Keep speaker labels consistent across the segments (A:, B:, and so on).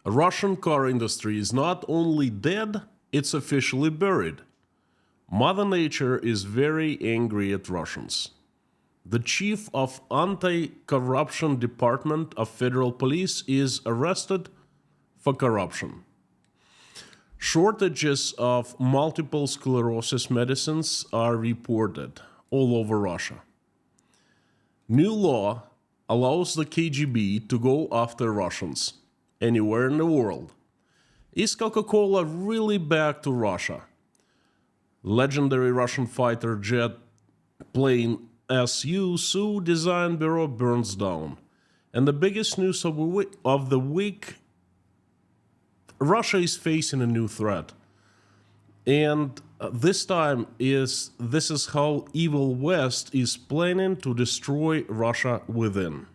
A: Russian car industry is not only dead, it's officially buried. Mother Nature is very angry at Russians. The chief of anti-corruption department of federal police is arrested for corruption. Shortages of multiple sclerosis medicines are reported all over Russia. New law allows the KGB to go after Russians anywhere in the world. Is Coca-Cola really back to Russia? Legendary Russian fighter jet plane Su design bureau burns down. And the biggest news of the week, Russia is facing a new threat. And this is how evil West is planning to destroy Russia within.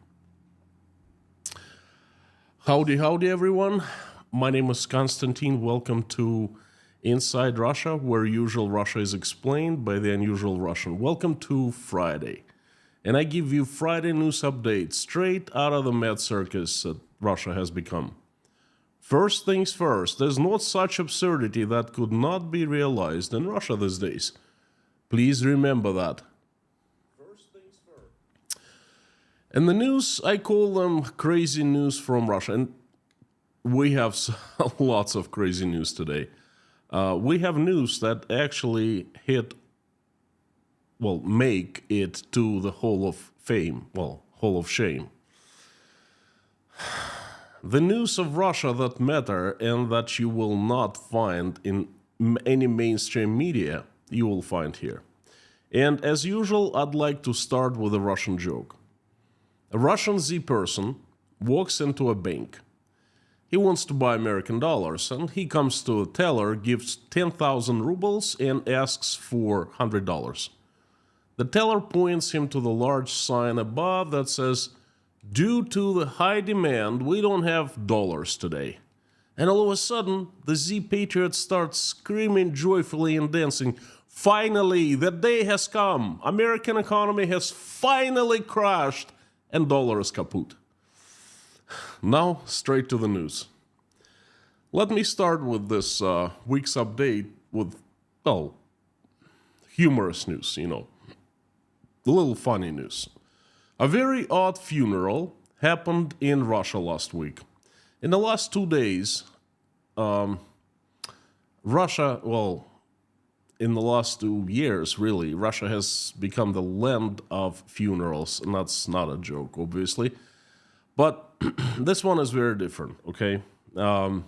A: Howdy, everyone. My name is Konstantin. Welcome to Inside Russia, where usual Russia is explained by the unusual Russian. Welcome to Friday. And I give you Friday news updates straight out of the mad circus that Russia has become. First things first, there's not such absurdity that could not be realized in Russia these days. Please remember that. First things first. And the news, I call them crazy news from Russia. And we have lots of crazy news today. We have news that actually make it to the Hall of Fame, Hall of Shame. The news of Russia that matter and that you will not find in any mainstream media, you will find here. And as usual, I'd like to start with a Russian joke. A Russian Z person walks into a bank. He wants to buy American dollars, and he comes to a teller, gives 10,000 rubles, and asks for $100. The teller points him to the large sign above that says, "Due to the high demand, we don't have dollars today." And all of a sudden, the Z patriot starts screaming joyfully and dancing, "Finally, the day has come! American economy has finally crashed, and dollar is kaput." Now, straight to the news. Let me start with this week's update with, humorous news, a little funny news. A very odd funeral happened in Russia last week. In the last 2 days, Russia, in the last 2 years, really, Russia has become the land of funerals, and that's not a joke, obviously. But this one is very different, okay? The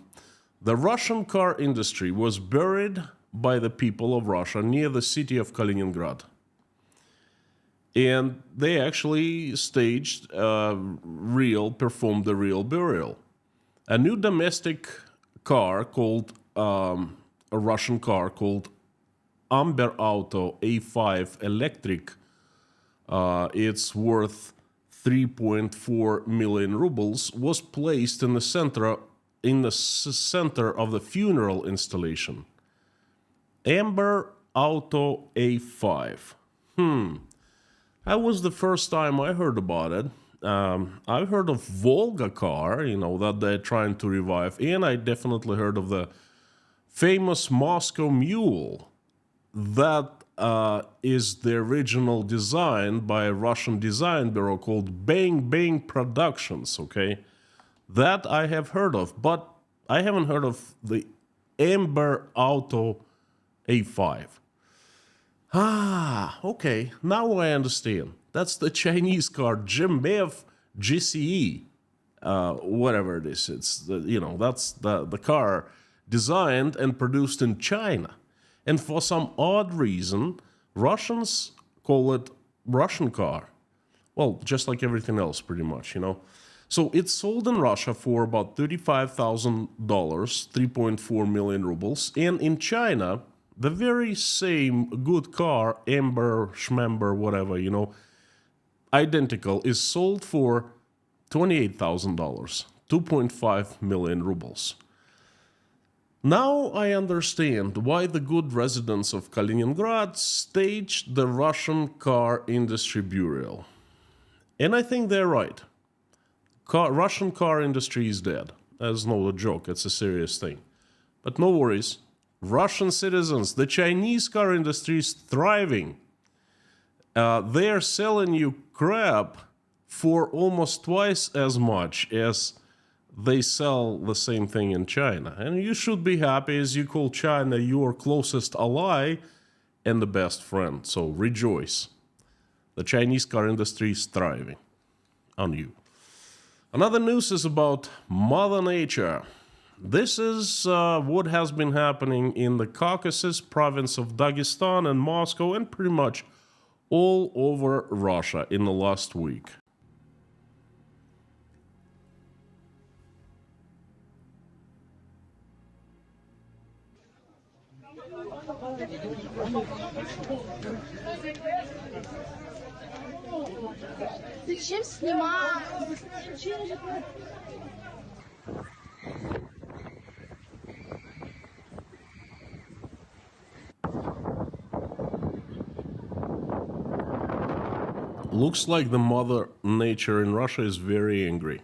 A: Russian car industry was buried by the people of Russia near the city of Kaliningrad. And they actually performed a real burial. A new domestic car called, a Russian car called Amber Auto A5 Electric, it's worth 3.4 million rubles, was placed in the center of the funeral installation. Amber Auto A5. That was the first time I heard about it. I've heard of Volga car, that they're trying to revive, and I definitely heard of the famous Moscow Mule. That is the original design by a Russian design bureau called Bang Bang Productions, okay? That I have heard of, but I haven't heard of the Amber Auto A5. Okay, now I understand. That's the Chinese car, Jimbev GCE, whatever it is. It's that's the car designed and produced in China. And for some odd reason, Russians call it Russian car. Well, just like everything else, pretty much, So it's sold in Russia for about $35,000, 3.4 million rubles. And in China, the very same good car, Amber, Schmember, whatever, identical, is sold for $28,000, 2.5 million rubles. Now I understand why the good residents of Kaliningrad staged the Russian car industry burial. And I think they're right. Russian car industry is dead. That's not a joke, it's a serious thing. But no worries. Russian citizens, the Chinese car industry is thriving. They're selling you crap for almost twice as much as they sell the same thing in China. And you should be happy, as you call China your closest ally and the best friend. So rejoice. The Chinese car industry is thriving on you. Another news is about Mother Nature. This is what has been happening in the Caucasus province of Dagestan and Moscow and pretty much all over Russia in the last week.
B: Зачем снимать?
A: Looks like the Mother Nature in Russia is very angry.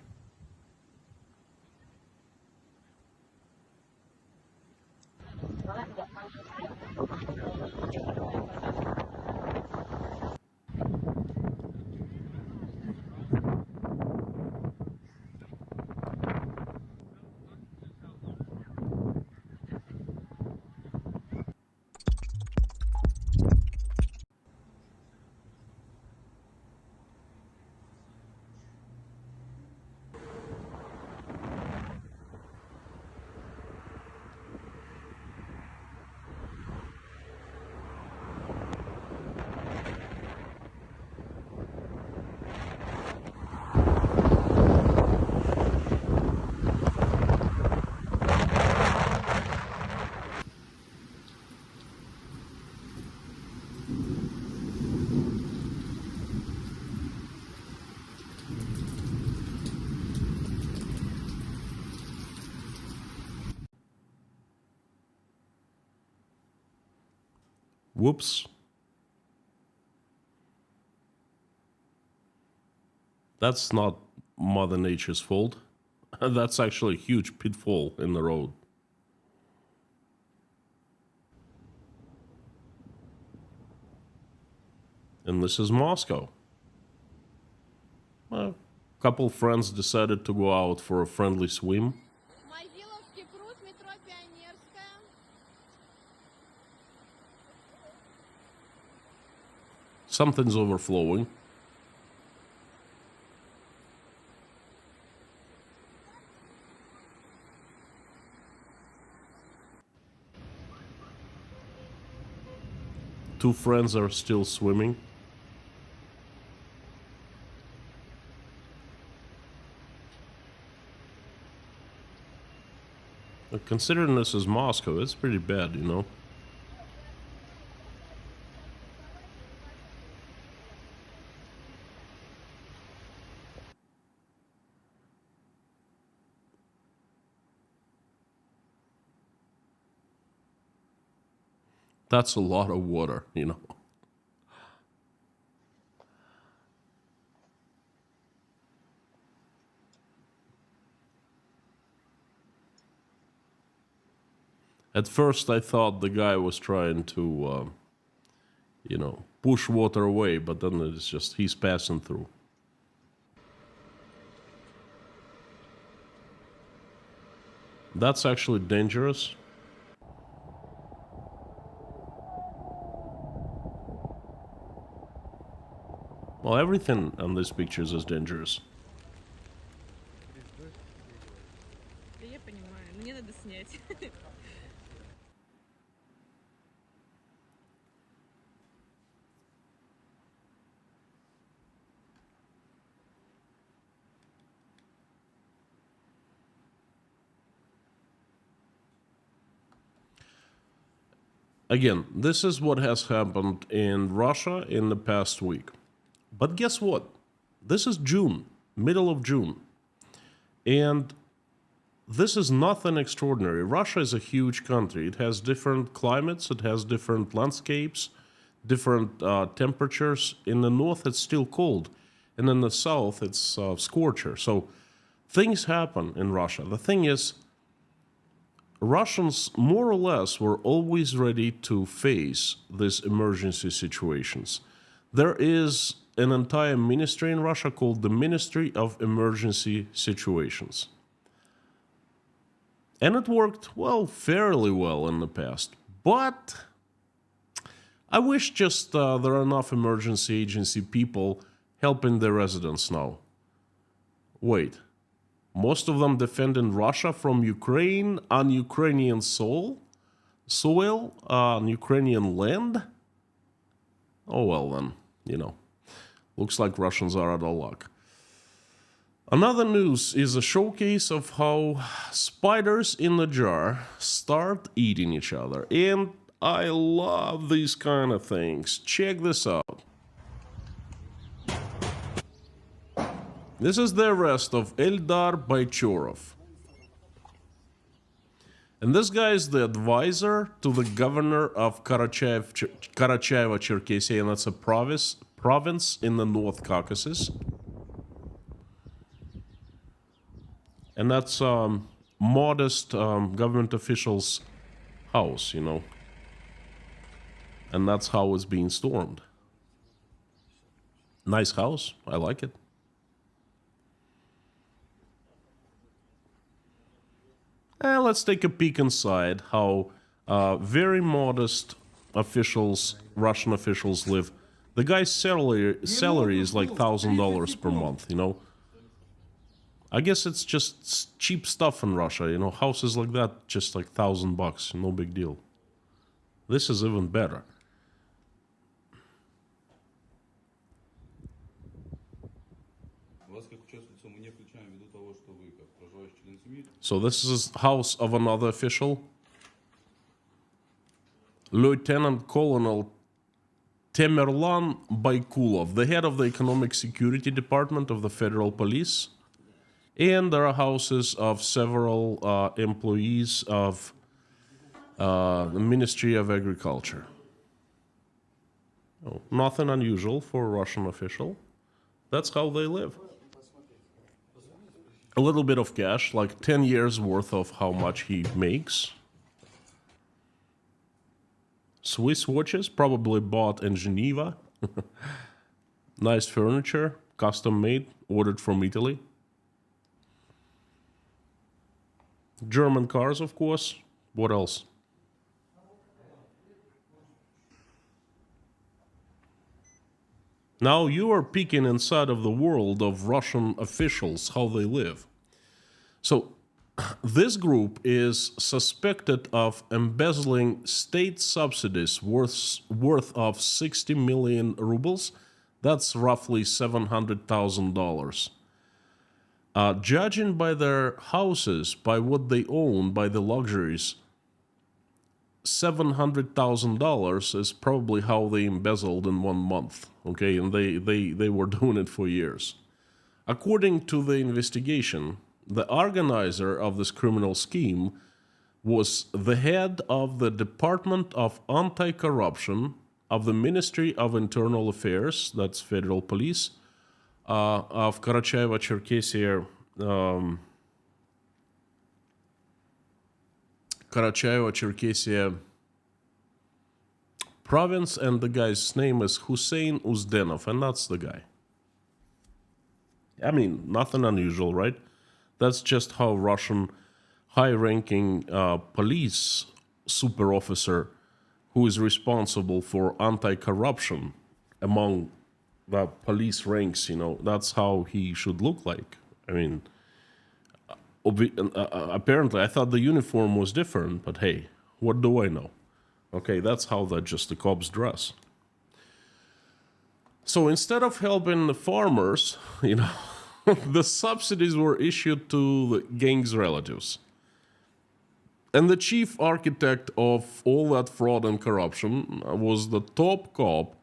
A: Whoops. That's not Mother Nature's fault. That's actually a huge pitfall in the road. And this is Moscow. A couple friends decided to go out for a friendly swim. Something's overflowing. Two friends are still swimming. But considering this is Moscow, it's pretty bad, you know. That's a lot of water, you know. At first I thought the guy was trying to, you know, push water away, but then it's just he's passing through. That's actually dangerous. Well, everything on these pictures is dangerous.
C: Да я понимаю, мне надо снять.
A: Again, this is what has happened in Russia in the past week. But guess what? This is June, middle of June. And this is nothing extraordinary. Russia is a huge country. It has different climates, it has different landscapes, different temperatures. In the north, it's still cold. And in the south, it's scorcher. So Things happen in Russia. The thing is, Russians more or less were always ready to face these emergency situations. There is an entire ministry in Russia called the Ministry of Emergency Situations. And it worked, well, fairly well in the past. But I wish just there are enough emergency agency people helping the residents now. Wait, most of them defending Russia from Ukraine on Ukrainian soil, on Ukrainian land? Oh well then, you know. Looks like Russians are out of luck. Another news is a showcase of how spiders in the jar start eating each other. And I love these kind of things. Check this out. This is the arrest of Eldar Baychorov. And this guy is the advisor to the governor of Karachaevo-Cherkessia, and that's a province in the North Caucasus. And that's modest government official's house, you know. And that's how it's being stormed. Nice house. I like it. Let's take a peek inside how very modest officials, Russian officials, live. The guy's salary is like $1,000 per month, you know. I guess it's just cheap stuff in Russia, you know. Houses like that, just like $1,000, no big deal. This is even better. So this is house of another official. Lieutenant Colonel Temerlan Baykulov, the head of the Economic Security Department of the Federal Police. And there are houses of several employees of the Ministry of Agriculture. Oh, nothing unusual for a Russian official. That's how they live. A little bit of cash, like 10 years worth of how much he makes. Swiss watches, probably bought in Geneva. Nice furniture, custom made, ordered from Italy. German cars, of course. What else? Now you are peeking inside of the world of Russian officials, how they live. So this group is suspected of embezzling state subsidies worth of 60 million rubles. That's roughly $700,000. Judging by their houses, by what they own, by the luxuries, $700,000 is probably how they embezzled in 1 month, okay? And they were doing it for years. According to the investigation, the organizer of this criminal scheme was the head of the Department of Anti-Corruption of the Ministry of Internal Affairs, that's Federal Police, of Karachaevo-Cherkessia, Karachaevo-Cherkessia province, and the guy's name is Hussein Uzdenov, and that's the guy. I mean, nothing unusual, right? That's just how Russian high-ranking police super officer who is responsible for anti-corruption among the police ranks, you know, that's how he should look like. I mean, apparently I thought the uniform was different, but hey, what do I know? Okay, that's how the cops dress. So instead of helping the farmers, you know, the subsidies were issued to the gang's relatives. And the chief architect of all that fraud and corruption was the top cop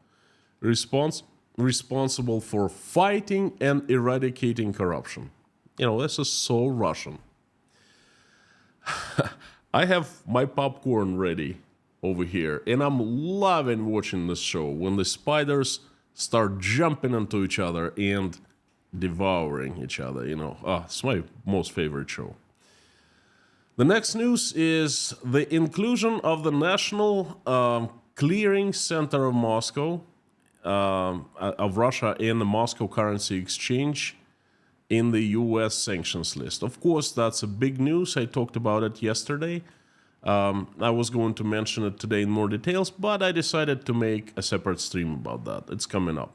A: responsible for fighting and eradicating corruption. You know, this is so Russian. I have my popcorn ready over here, and I'm loving watching this show when the spiders start jumping into each other and devouring each other, you know. It's my most favorite show. The next news is the inclusion of the National Clearing Center of Moscow, of Russia, in the Moscow Currency Exchange in the U.S. sanctions list. Of course, that's a big news. I talked about it yesterday. I was going to mention it today in more details, but I decided to make a separate stream about that. It's coming up.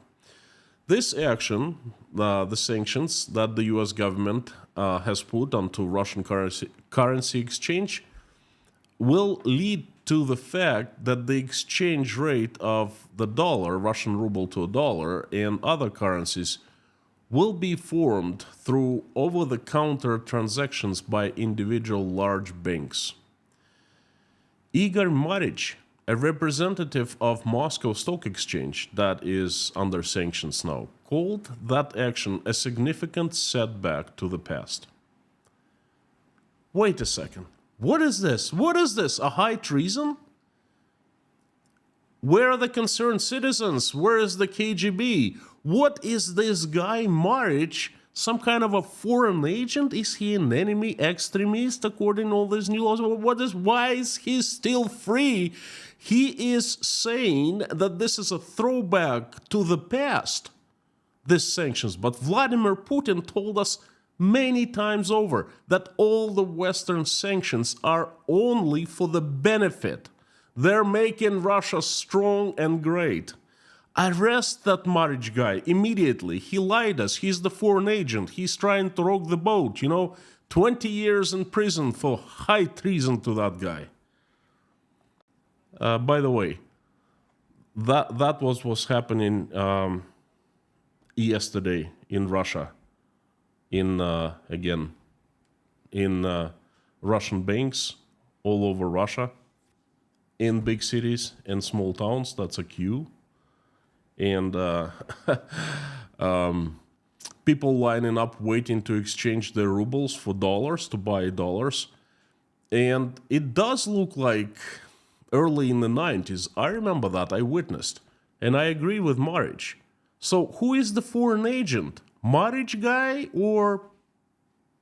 A: This action, the sanctions that the U.S. government has put onto Russian currency exchange, will lead to the fact that the exchange rate of the dollar, Russian ruble to a dollar, and other currencies will be formed through over-the-counter transactions by individual large banks. Igor Maric, a representative of Moscow Stock Exchange that is under sanctions now, called that action a significant setback to the past. Wait a second. What is this? What is this? A high treason? Where are the concerned citizens? Where is the KGB? What is this guy Maric? Some kind of a foreign agent? Is he an enemy extremist according to all these new laws? Why is he still free? He is saying that this is a throwback to the past, these sanctions. But Vladimir Putin told us many times over that all the Western sanctions are only for the benefit. They're making Russia strong and great. Arrest that Maric guy immediately. He lied us. He's the foreign agent. He's trying to rock the boat, 20 years in prison for high treason to that guy. By the way, that was what's happening yesterday in Russia. In Russian banks all over Russia, in big cities and small towns. That's a queue. And people lining up waiting to exchange their rubles for dollars, to buy dollars. And it does look like early in the 90s. I remember that. I witnessed. And I agree with Maric. So who is the foreign agent? Maric guy or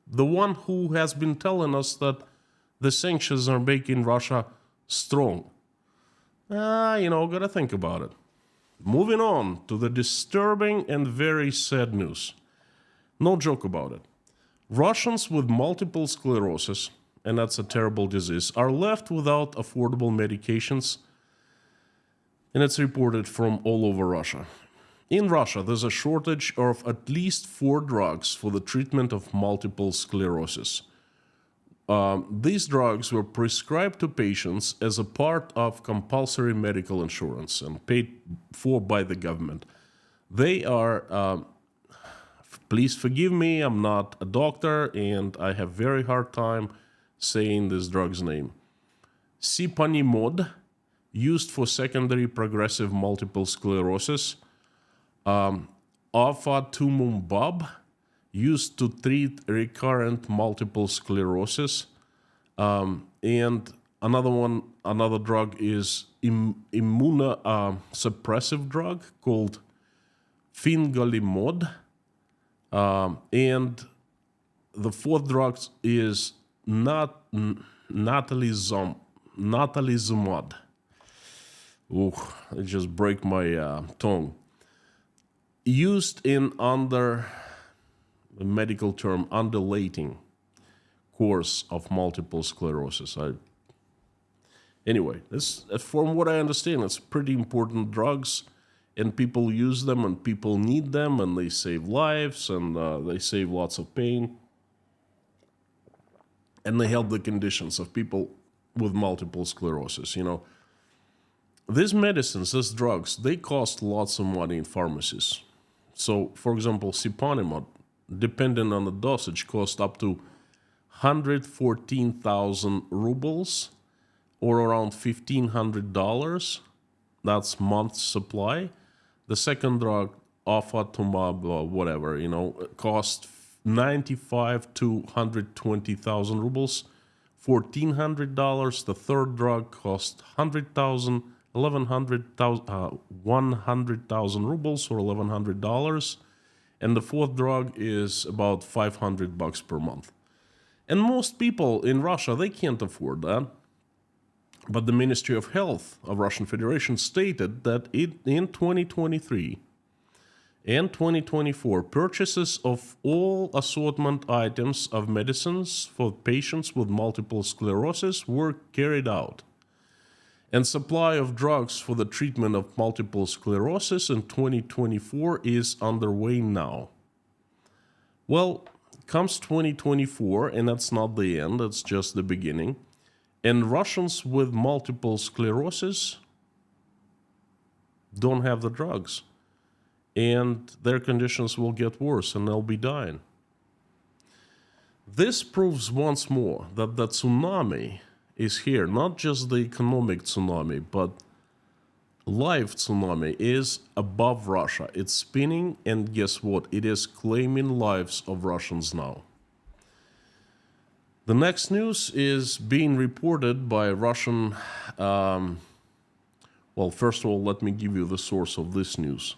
A: the one who has been telling us that the sanctions are making Russia strong? Gotta think about it. Moving on to the disturbing and very sad news. No joke about it. Russians with multiple sclerosis, and that's a terrible disease, are left without affordable medications, and it's reported from all over Russia. In Russia, there's a shortage of at least 4 drugs for the treatment of multiple sclerosis. These drugs were prescribed to patients as a part of compulsory medical insurance and paid for by the government. They are, please forgive me, I'm not a doctor and I have very hard time saying this drug's name. Siponimod, used for secondary progressive multiple sclerosis. Ofatumumab, used to treat recurrent multiple sclerosis. And another drug is immunosuppressive drug called fingolimod. And the 4th drug is natalizumab. It just break my tongue. Used in under the medical term undulating course of multiple sclerosis. Anyway, this, from what I understand, it's pretty important drugs, and people use them, and people need them, and they save lives, and they save lots of pain, and they help the conditions of people with multiple sclerosis. These medicines, these drugs, they cost lots of money in pharmacies. So, for example, siponimod, depending on the dosage, cost up to 114,000 rubles, or around $1,500. That's month's supply. The second drug, ofatumumab, or whatever, cost 95 to 120,000 rubles, $1,400. The third drug cost 100,000 rubles, or $1,100. and the fourth drug is about $500 per month. And most people in Russia, they can't afford that. But the Ministry of Health of Russian Federation stated that in 2023 and 2024, purchases of all assortment items of medicines for patients with multiple sclerosis were carried out. And supply of drugs for the treatment of multiple sclerosis in 2024 is underway now. Well, comes 2024, and that's not the end, that's just the beginning. And Russians with multiple sclerosis don't have the drugs. And their conditions will get worse and they'll be dying. This proves once more that the tsunami is here. Not just the economic tsunami, but life tsunami is above Russia. It's spinning, and guess what? It is claiming lives of Russians now. The next news is being reported by Russian... well, first of all, let me give you the source of this news.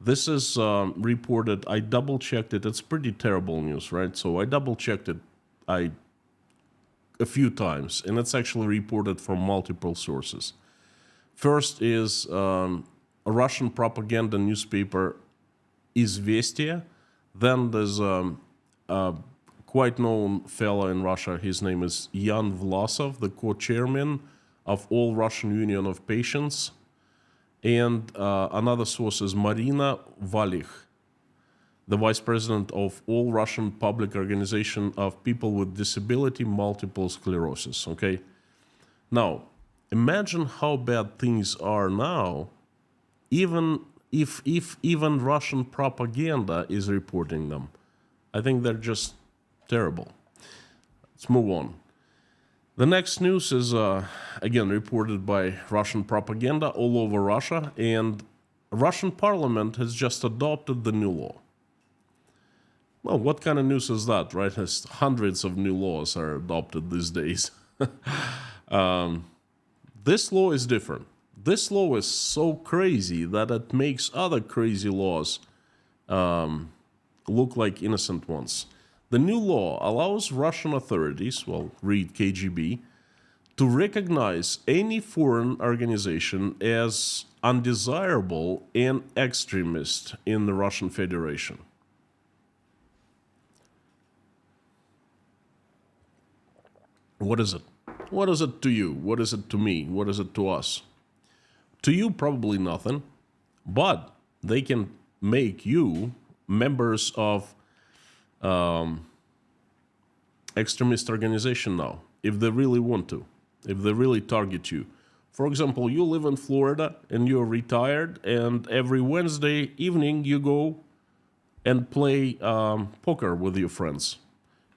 A: This is reported, I double-checked it. It's pretty terrible news, right? So I double-checked it a few times, and it's actually reported from multiple sources. First is a Russian propaganda newspaper, Izvestia. Then there's a quite known fellow in Russia. His name is Yan Vlasov, the co-chairman of All Russian Union of Patients. And another source is Marina Valich, the vice president of All Russian Public Organization of People with Disability Multiple Sclerosis, okay? Now, imagine how bad things are now, even if even Russian propaganda is reporting them. I think they're just terrible. Let's move on. The next news is, again, reported by Russian propaganda all over Russia, and Russian parliament has just adopted the new law. Well, what kind of news is that, right? As hundreds of new laws are adopted these days. This law is different. This law is so crazy that it makes other crazy laws look like innocent ones. The new law allows Russian authorities, well, read KGB, to recognize any foreign organization as undesirable and extremist in the Russian Federation. What is it? What is it to you? What is it to me? What is it to us? To you, probably nothing, but they can make you members of extremist organization now, if they really want to, if they really target you. For example, you live in Florida and you're retired, and every Wednesday evening you go and play poker with your friends.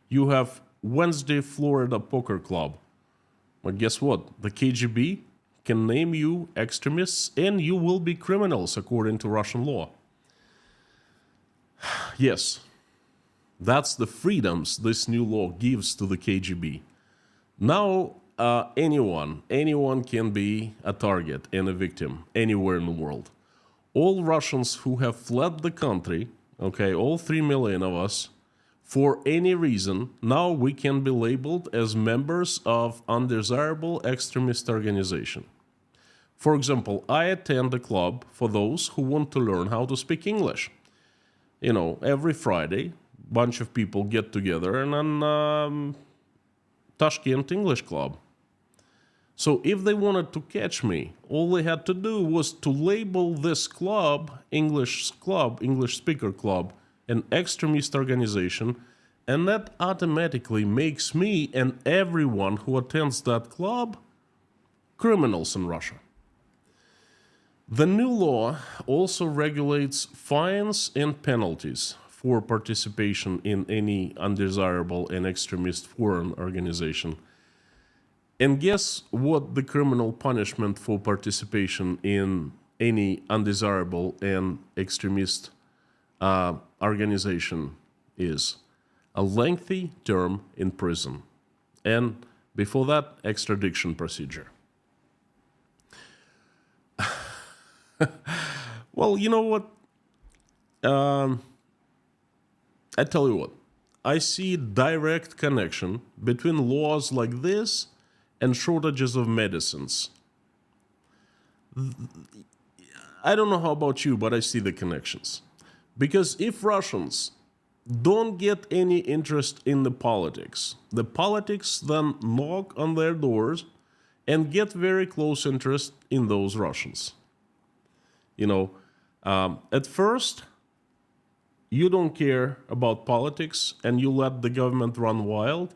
A: You have Wednesday Florida Poker Club. But guess what? The KGB can name you extremists and you will be criminals according to Russian law. Yes, that's the freedoms this new law gives to the KGB. Now, anyone can be a target and a victim anywhere in the world. All Russians who have fled the country, okay, all 3 million of us, for any reason, now we can be labeled as members of undesirable extremist organization. For example, I attend a club for those who want to learn how to speak English. You know, every Friday, bunch of people get together and then Tashkent English Club. So if they wanted to catch me, all they had to do was to label this club, English speaker club, an extremist organization, and that automatically makes me and everyone who attends that club criminals in Russia. The new law also regulates fines and penalties for participation in any undesirable and extremist foreign organization. And guess what the criminal punishment for participation in any undesirable and extremist organization is? A lengthy term in prison. And before that, extradition procedure. Well, you know what? I tell you what, I see direct connection between laws like this and shortages of medicines. I don't know how about you, but I see the connections. Because if Russians don't get any interest in the politics then knock on their doors and get very close interest in those Russians. You know, at first, you don't care about politics and you let the government run wild,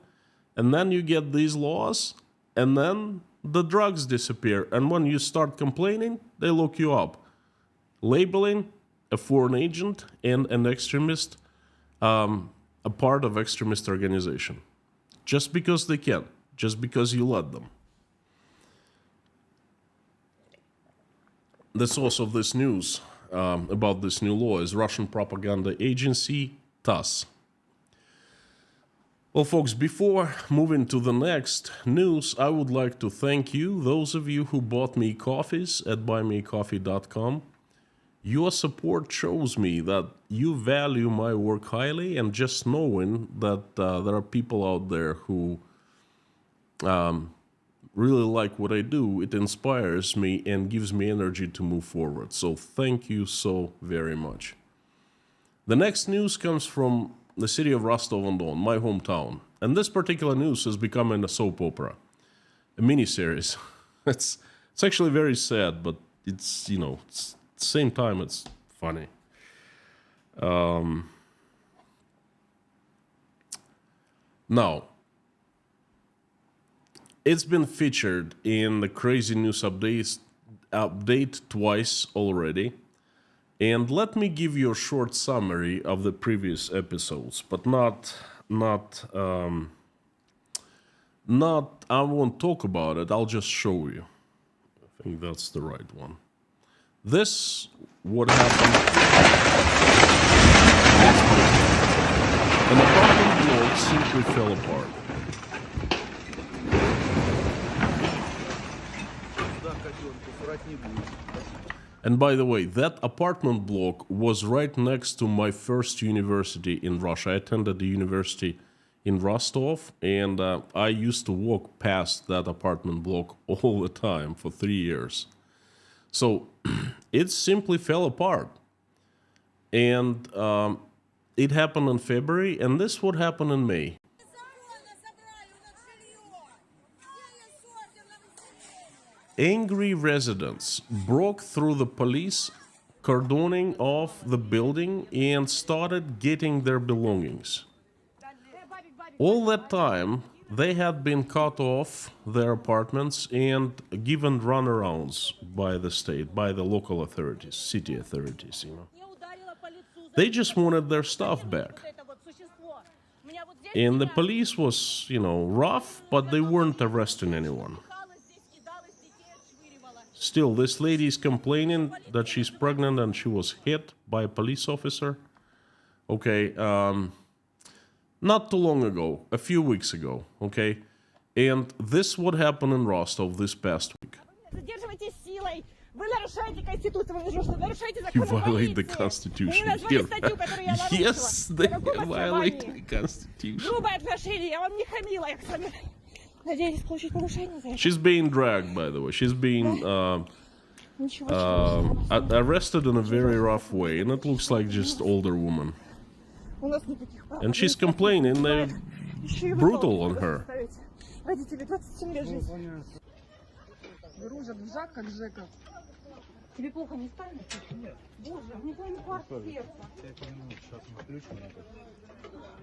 A: and then you get these laws, and then the drugs disappear. And when you start complaining, they look you up, labeling a foreign agent and an extremist, a part of extremist organization, just because they can, just because you let them. The source of this news about this new law is Russian propaganda agency TASS. Well, folks, before moving to the next news, I would like to thank you, those of you who bought me coffees at buymeacoffee.com. Your support shows me that you value my work highly, and just knowing that there are people out there who really like what I do, it inspires me and gives me energy to move forward. So thank you so very much. The next news comes from the city of Rostov-on-Don, my hometown. And this particular news has become a soap opera, a miniseries. It's actually very sad, but it's, you know, it's, at the same time, it's funny. Now, it's been featured in the Crazy News update twice already. And let me give you a short summary of the previous episodes, but not I won't talk about it, I'll just show you. I think that's the right one. This, what happened, an apartment block simply fell apart. And by the way, that apartment block was right next to my first university in Russia. I attended the university in Rostov, and I used to walk past that apartment block all the time for 3 years. So it simply fell apart. And it happened in February, and this would happen in May. Angry residents broke through the police cordoning off the building and started getting their belongings. All that time, they had been cut off their apartments and given runarounds by the state, by the local authorities, city authorities, you know. They just wanted their stuff back. And the police was, you know, rough, but they weren't arresting anyone. Still, this lady is complaining that she's pregnant and she was hit by a police officer. Okay, not too long ago, a few weeks ago, okay? And this would happen in Rostov this past week. You violate the Constitution. Here. Yes, they violate the Constitution. She's being dragged, by the way. She's being arrested in a very rough way, and it looks like just older woman. And she's complaining they're brutal on her.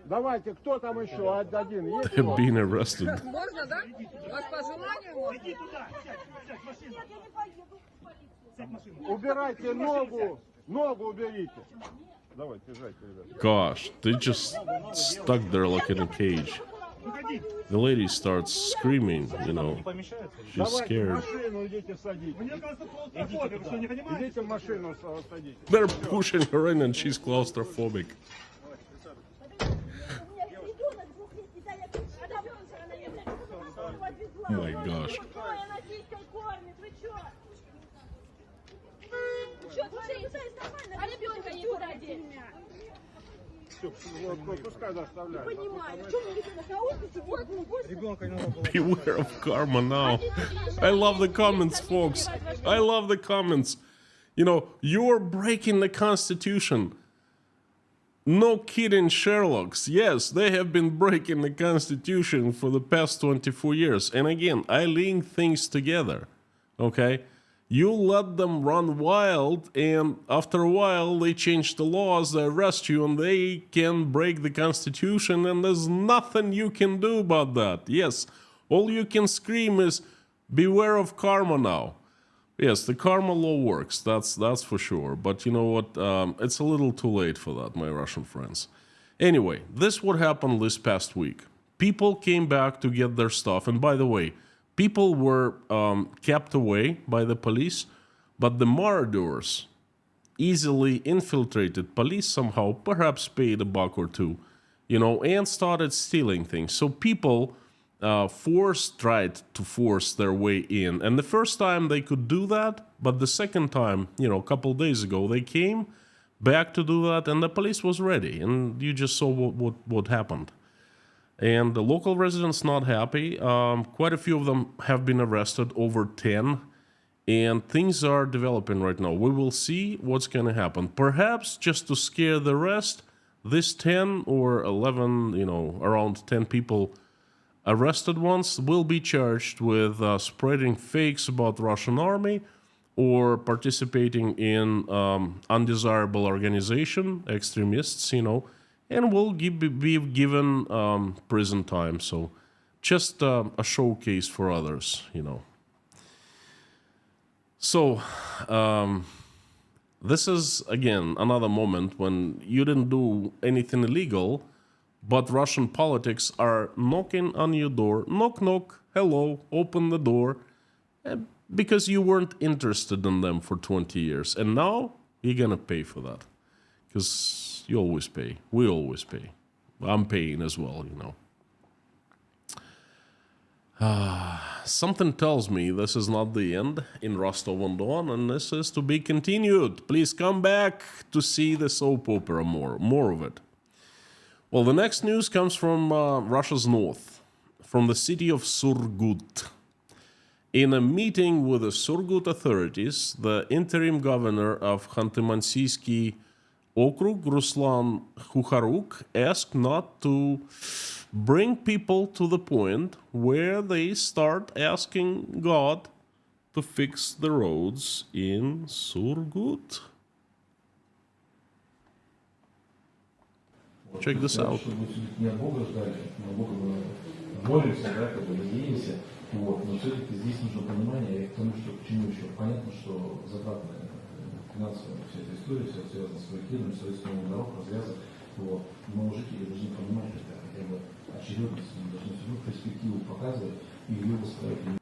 D: Давайте, кто там еще? Один есть?
A: They're being arrested.
E: Можно, да? У вас по желанию можно?
D: Убирайте ногу, ногу уберите. Давайте, езжайте, ребята.
A: Gosh, they just stuck there like in a cage. The lady starts screaming, you know. She's scared.
D: Идите в машину, садитесь.
A: They're pushing her in and she's claustrophobic. Oh my gosh.
D: Все, вот, пускай доставляют.
B: Понимаю. Что вы на хаосе? Вот.
A: Beware of karma now. I love the comments, folks. I love the comments. You know, you're breaking the Constitution. No kidding, Sherlocks. Yes, they have been breaking the Constitution for the past 24 years. And again, I link things together. Okay? You let them run wild, and after a while, they change the laws, they arrest you, and they can break the Constitution, and there's nothing you can do about that. Yes, all you can scream is, beware of karma now. Yes, the karma law works, that's for sure. But you know what? It's a little too late for that, my Russian friends. Anyway, this what happened this past week. People came back to get their stuff, and by the way, people were kept away by the police, but the marauders easily infiltrated police somehow, perhaps paid $1 or $2, you know, and started stealing things. So people tried to force their way in. And the first time they could do that, but the second time, you know, a couple days ago, they came back to do that, and the police was ready. And you just saw what happened. And the local residents not happy. Quite a few of them have been arrested, over 10. And things are developing right now. We will see what's going to happen. Perhaps just to scare the rest, this 10 or 11, you know, around 10 people arrested ones will be charged with spreading fakes about Russian army or participating in undesirable organization, extremists, you know, and will be given prison time. So just a showcase for others, you know. So this is, again, another moment when you didn't do anything illegal, but Russian politics are knocking on your door. Knock, knock, hello, open the door, because you weren't interested in them for 20 years. And now you're going to pay for that, because you always pay. We always pay. I'm paying as well, you know. Something tells me this is not the end in Rostov-on-Don, and this is to be continued. Please come back to see the soap opera more of it. Well, the next news comes from Russia's north, from the city of Surgut. In a meeting with the Surgut authorities, the interim governor of Khanty-Mansiyski Okrug, Ruslan Kukharuk, asked not to bring people to the point where they start asking God to fix the roads in Surgut. Check this out.
F: Вот, но все-таки здесь нужно понимание, и к тому, что почему еще понятно, что затратная финансовая вся эта история, все связано с проектированием, строительством дорог, развязок, вот, но жители должны понимать это, хотя бы очередность, мы должны всю перспективу показывать и ее выстраивать.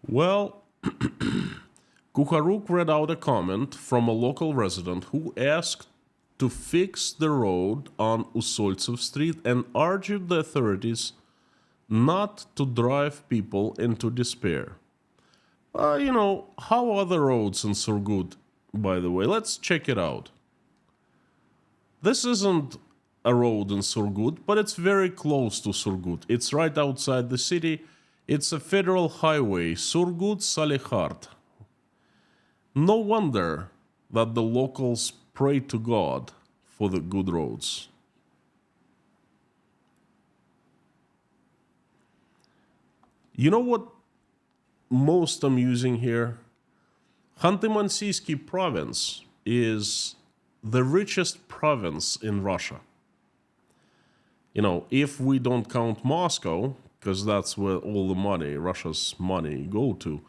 A: Well, Kukharuk read out a comment from a local resident who asked to fix the road on Usoltsev Street and urged the authorities not to drive people into despair. You know, how are the roads in Surgut, by the way? Let's check it out. This isn't a road in Surgut, but it's very close to Surgut. It's right outside the city. It's a federal highway, Surgut-Salihard. No wonder that the locals pray to God for the good roads. You know what most amusing here? Khanty-Mansiyski province is the richest province in Russia. You know, if we don't count Moscow, because that's where all the money, Russia's money, go to.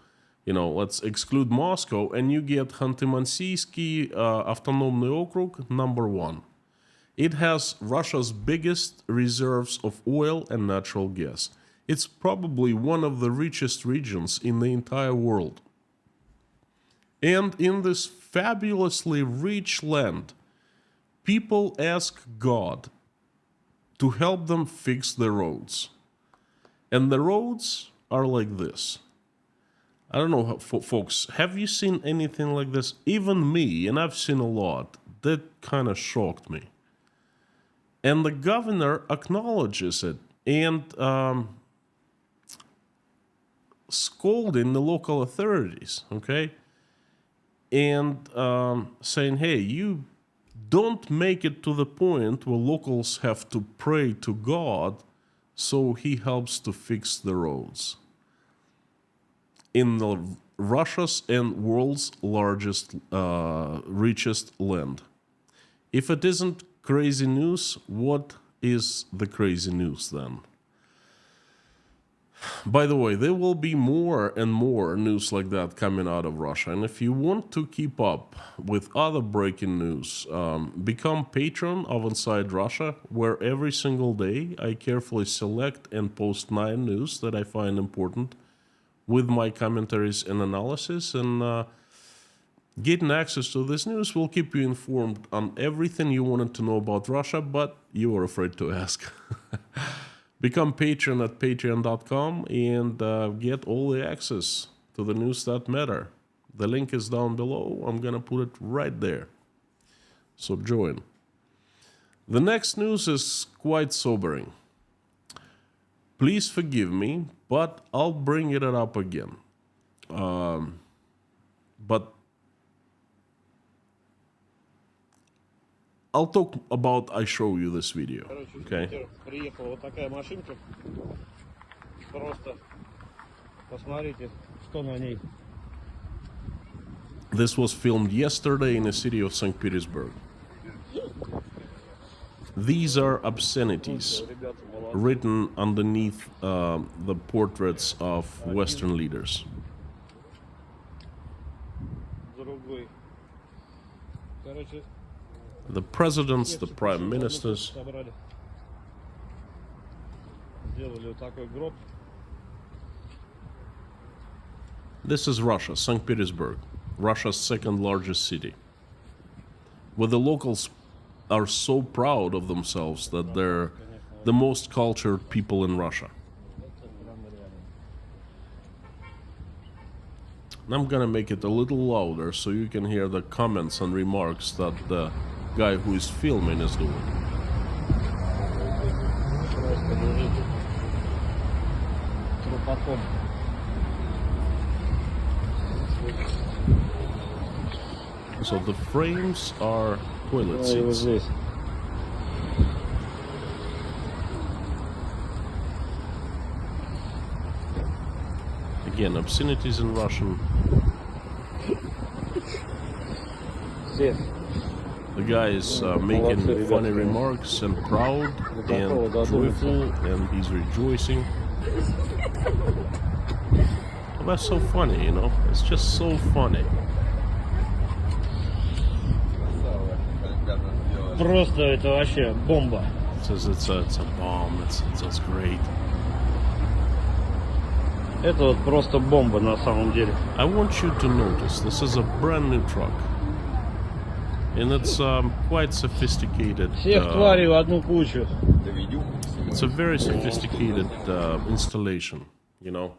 A: You know, let's exclude Moscow, and you get Khanty-Mansiyski Автономный Okrug #1. It has Russia's biggest reserves of oil and natural gas. It's probably one of the richest regions in the entire world. And in this fabulously rich land, people ask God to help them fix the roads. And the roads are like this. I don't know, folks, have you seen anything like this? Even me, and I've seen a lot, that kind of shocked me. And the governor acknowledges it and scolding the local authorities, okay? And saying, hey, you don't make it to the point where locals have to pray to God so he helps to fix the roads. In the Russia's and world's largest, richest land. If it isn't crazy news, what is the crazy news then? By the way, there will be more and more news like that coming out of Russia. And if you want to keep up with other breaking news, become patron of Inside Russia, where every single day I carefully select and post 9 news that I find important with my commentaries and analysis. And getting access to this news will keep you informed on everything you wanted to know about Russia, but you were afraid to ask. Become patron at patreon.com and get all the access to the news that matter. The link is down below. I'm going to put it right there. So join. The next news is quite sobering. Please forgive me, but I'll bring it up again. But I'll talk about I show you this video. Okay.
D: Приехала вот такая машинка. Просто посмотрите, что на ней.
A: This was filmed yesterday in the city of St. Petersburg. These are obscenities written underneath the portraits of Western leaders.
D: Другой. Короче,
A: The presidents, the prime ministers.
D: собрали. Сделали вот такой гроб.
A: This is Russia, St. Petersburg, Russia's second largest city, where the locals are so proud of themselves that they're the most cultured people in Russia. And I'm gonna make it a little louder so you can hear the comments and remarks that the guy who is filming is doing.
D: Просто лежит трупаком.
A: So the frames are toilet
D: И вот
A: seats.
D: здесь.
A: Again, obscenities in Russian.
D: Здесь.
A: The guy is making funny remarks and proud and joyful, and he's rejoicing. Well, that's so funny, you know? It's just so funny.
D: Просто это вообще бомба.
A: It says it's a bomb, it's great.
D: Это вот просто бомба на самом деле.
A: I want you to notice, this is a brand new truck. And it's quite sophisticated.
D: Всех тварей в одну кучу.
A: It's a very sophisticated installation, you know.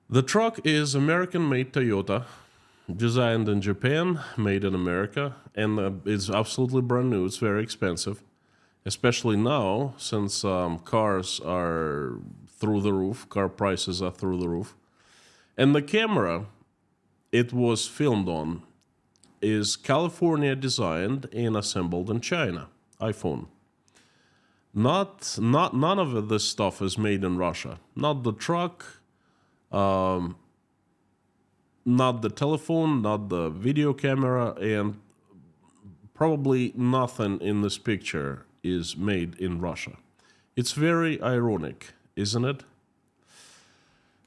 A: The truck is American-made Toyota, designed in Japan, made in America, and it's absolutely brand new. It's very expensive, especially now since cars are through the roof, car prices are through the roof. And the camera it was filmed on is California designed and assembled in China, iPhone. None of this stuff is made in Russia. Not the truck, not the telephone, not the video camera, and probably nothing in this picture is made in Russia. It's very ironic, isn't it?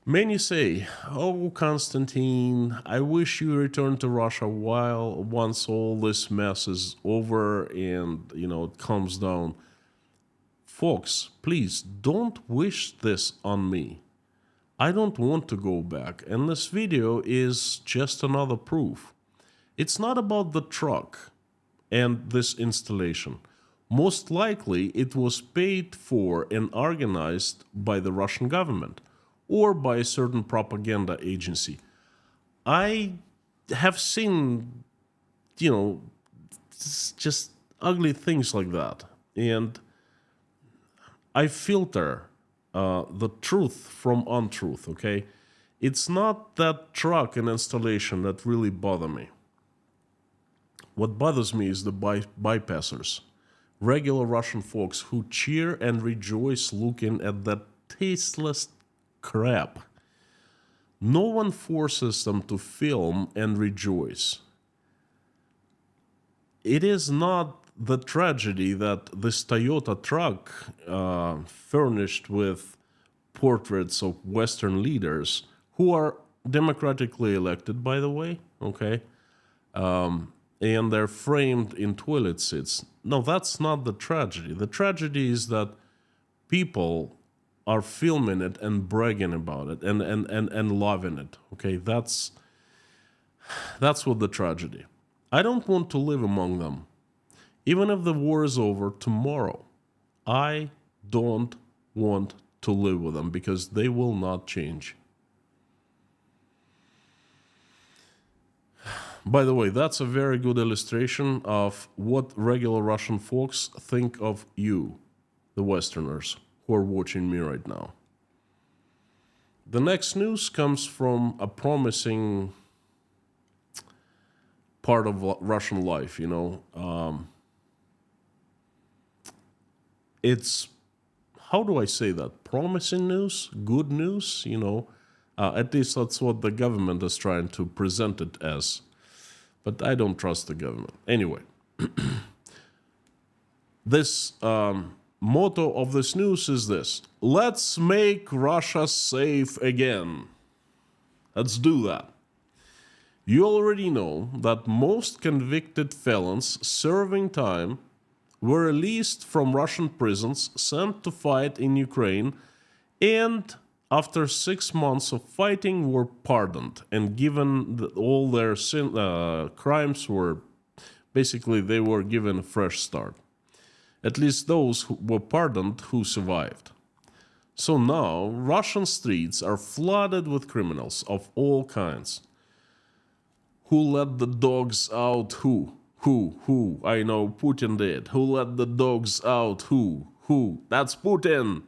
A: Many say, "Oh, Constantine, I wish you returned to Russia once all this mess is over and, it calms down." Folks, please don't wish this on me. I don't want to go back, and this video is just another proof. It's not about the truck and this installation. Most likely it was paid for and organized by the Russian government, or by a certain propaganda agency. I have seen, just ugly things like that. And I filter the truth from untruth, okay? It's not that truck and installation that really bother me. What bothers me is the bypassers, regular Russian folks who cheer and rejoice looking at that tasteless crap. No one forces them to film and rejoice. It is not the tragedy that this Toyota truck, furnished with portraits of Western leaders, who are democratically elected, by the way, okay, and they're framed in toilet seats. No, that's not the tragedy. The tragedy is that people are filming it and bragging about it and loving it, okay? That's what the tragedy. I don't want to live among them. Even if the war is over tomorrow, I don't want to live with them because they will not change. By the way, that's a very good illustration of what regular Russian folks think of you, the Westerners, who are watching me right now. The next news comes from a promising part of Russian life, it's, how do I say that? Promising news, good news, at least that's what the government is trying to present it as. But I don't trust the government. Anyway, this motto of this news is this: let's make Russia safe again. Let's do that. You already know that most convicted felons serving time were released from Russian prisons, sent to fight in Ukraine, and after 6 months of fighting were pardoned and given all their crimes were, basically they were given a fresh start. At least those who were pardoned who survived. So now Russian streets are flooded with criminals of all kinds. Who let the dogs out? Who? I know Putin did. Who let the dogs out? Who? That's Putin.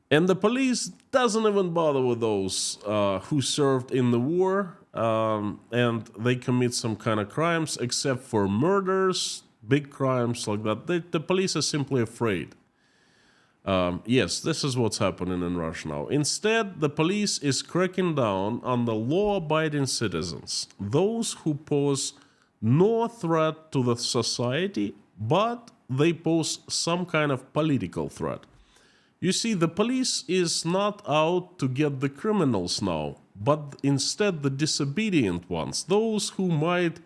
A: And the police doesn't even bother with those who served in the war and they commit some kind of crimes, except for murders, big crimes like that. The police are simply afraid. Yes, this is what's happening in Russia now. Instead, the police is cracking down on the law-abiding citizens, those who pose no threat to the society, but they pose some kind of political threat. You see, the police is not out to get the criminals now, but instead the disobedient ones, those who might,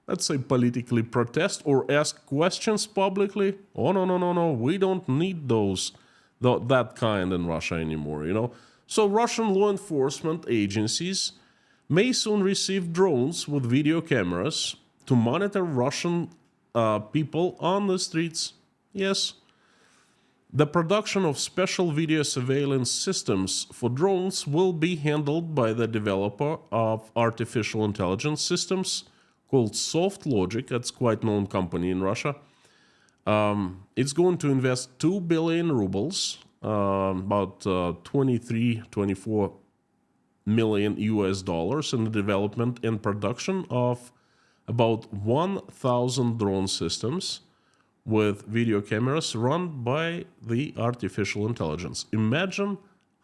A: let's say, politically protest or ask questions publicly. Oh, no, we don't need that kind in Russia anymore, So Russian law enforcement agencies may soon receive drones with video cameras to monitor Russian people on the streets. Yes. The production of special video surveillance systems for drones will be handled by the developer of artificial intelligence systems called Soft Logic. That's quite a known company in Russia. It's going to invest 2 billion rubles, about 24 million US dollars in the development and production of about 1,000 drone systems with video cameras run by the artificial intelligence. Imagine